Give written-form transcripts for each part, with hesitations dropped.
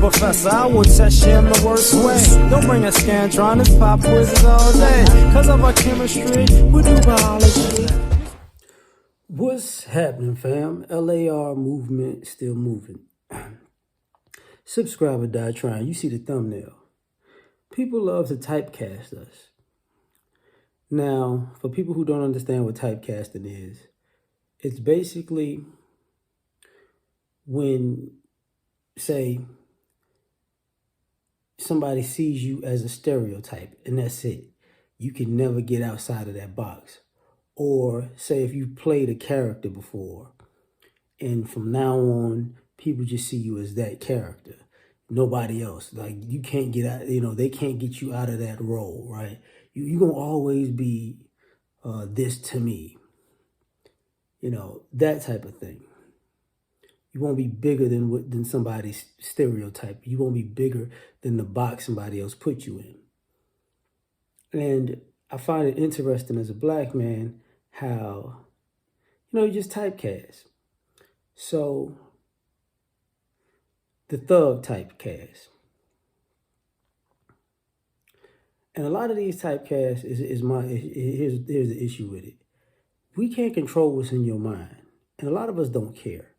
professor, I will test you in the worst way. Don't bring a scantron, it's pop quizzes all day. Cause of our chemistry, we do biology. What's happening, fam? L.A.R. movement still moving. Subscribe or die trying. You see the thumbnail. People love to typecast us. Now, for people who don't understand what typecasting is, it's basically when, say, somebody sees you as a stereotype and that's it. You can never get outside of that box. Or say if you've played a character before and from now on, people just see you as that character. Nobody else. Like you can't get out, they can't get you out of that role, right? You're going to always be this to me. That type of thing. You won't be bigger than somebody's stereotype. You won't be bigger than the box somebody else put you in. And I find it interesting as a black man how, you just typecast. So the thug typecast. And a lot of these typecasts here's the issue with it. We can't control what's in your mind. And a lot of us don't care.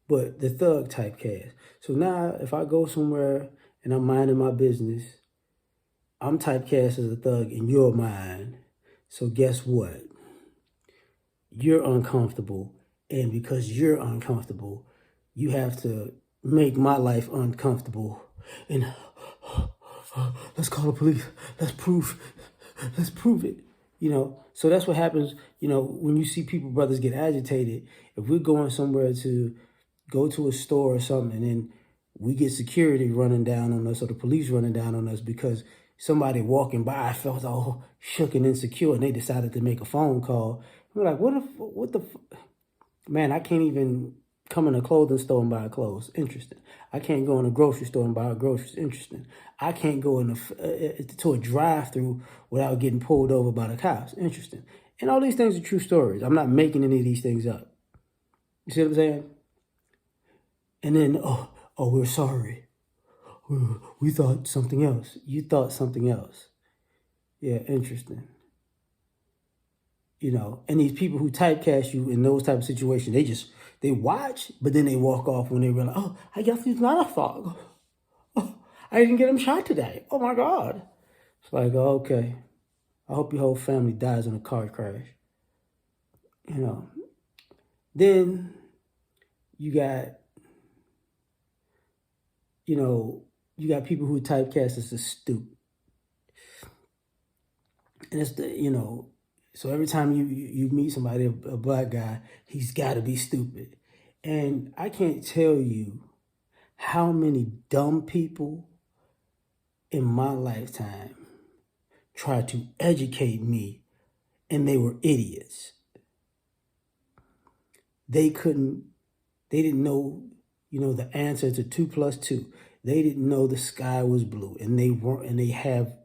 But the thug typecast. So now if I go somewhere and I'm minding my business, I'm typecast as a thug in your mind. So guess what? You're uncomfortable. And because you're uncomfortable, you have to make my life uncomfortable. And let's call the police. Let's prove it. So that's what happens, when you see brothers get agitated. If we're going somewhere to go to a store or something, and then we get security running down on us or the police running down on us because somebody walking by felt all shook and insecure and they decided to make a phone call. We're like, man, I can't even come in a clothing store and buy clothes. Interesting. I can't go in a grocery store and buy groceries. Interesting. I can't go to a drive-through without getting pulled over by the cops. Interesting. And all these things are true stories. I'm not making any of these things up. You see what I'm saying? And then, we're sorry. We thought something else. You thought something else. Yeah, interesting. And these people who typecast you in those type of situations, they watch, but then they walk off when they realize, I guess he's not a thug. I didn't get him shot today. Oh my God. It's like, okay. I hope your whole family dies in a car crash. Then you got, you got people who typecast as a stoop. And it's so every time you meet somebody, a black guy, he's got to be stupid. And I can't tell you how many dumb people in my lifetime tried to educate me and they were idiots. They didn't know, the answer to 2 + 2. They didn't know the sky was blue and they have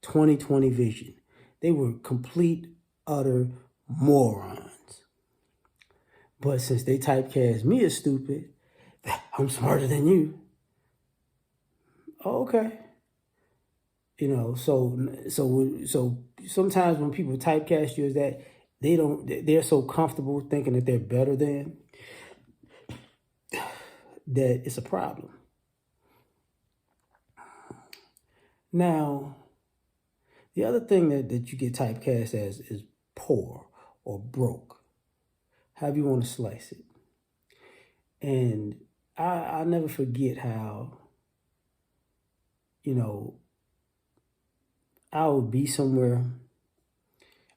20/20 vision. They were complete, utter morons. But since they typecast me as stupid, I'm smarter than you. Okay. So sometimes when people typecast you as that, they're so comfortable thinking that they're better than, that it's a problem. Now, the other thing that you get typecast as is poor or broke, however you want to slice it. And I never forget how, I would be somewhere.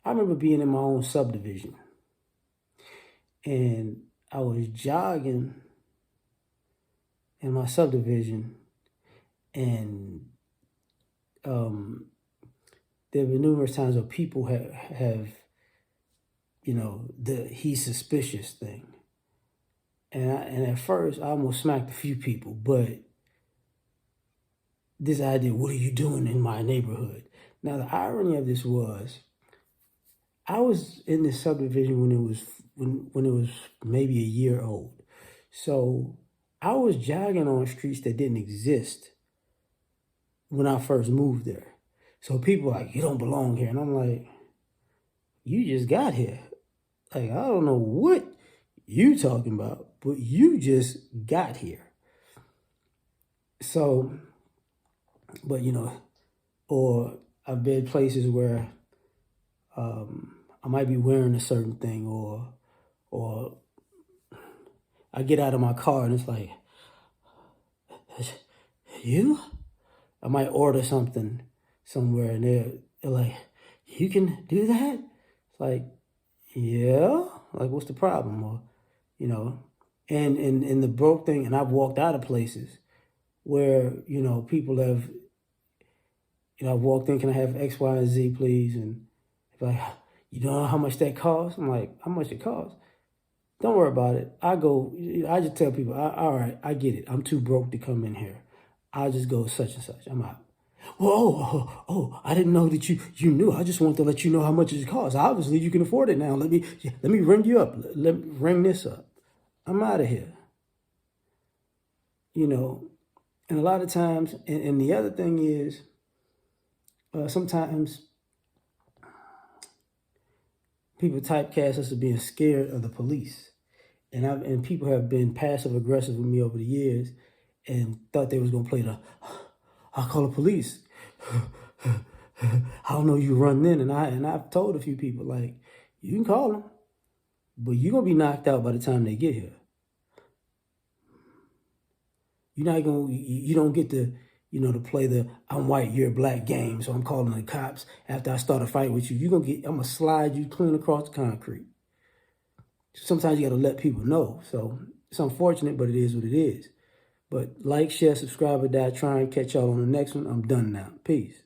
I remember being in my own subdivision and I was jogging in my subdivision and there have been numerous times where people have the he's suspicious thing. And at first, I almost smacked a few people, but this idea, what are you doing in my neighborhood? Now, the irony of this was, I was in this subdivision when it was maybe a year old. So I was jogging on streets that didn't exist when I first moved there. So people are like, you don't belong here. And I'm like, you just got here. Like, I don't know what you talking about, but you just got here. So, but or I've been places where I might be wearing a certain thing, or I get out of my car and it's like, you? I might order something somewhere and they're like, you can do that? It's like, yeah. Like, what's the problem? Or, and the broke thing, and I've walked out of places where, people have, I've walked in, can I have X, Y, and Z, please? And if like, you know how much that costs? I'm like, how much it costs? Don't worry about it. I just tell people, all right, I get it. I'm too broke to come in here. I'll just go such and such. I'm out. Well, I didn't know that you knew. I just wanted to let you know how much it costs. Obviously, you can afford it now. Let me ring you up. Let me ring this up. I'm out of here. And a lot of times, and the other thing is, sometimes people typecast us as being scared of the police. And people have been passive aggressive with me over the years and thought they was gonna play I'll call the police. I don't know you run in, and I've told a few people, like, you can call them, but you're gonna be knocked out by the time they get here. You don't get to, to play the I'm white, you're black game, so I'm calling the cops after I start a fight with you. I'm gonna slide you clean across the concrete. Sometimes you gotta let people know. So it's unfortunate, but it is what it is. But like, share, subscribe, or die. Try and catch y'all on the next one. I'm done now. Peace.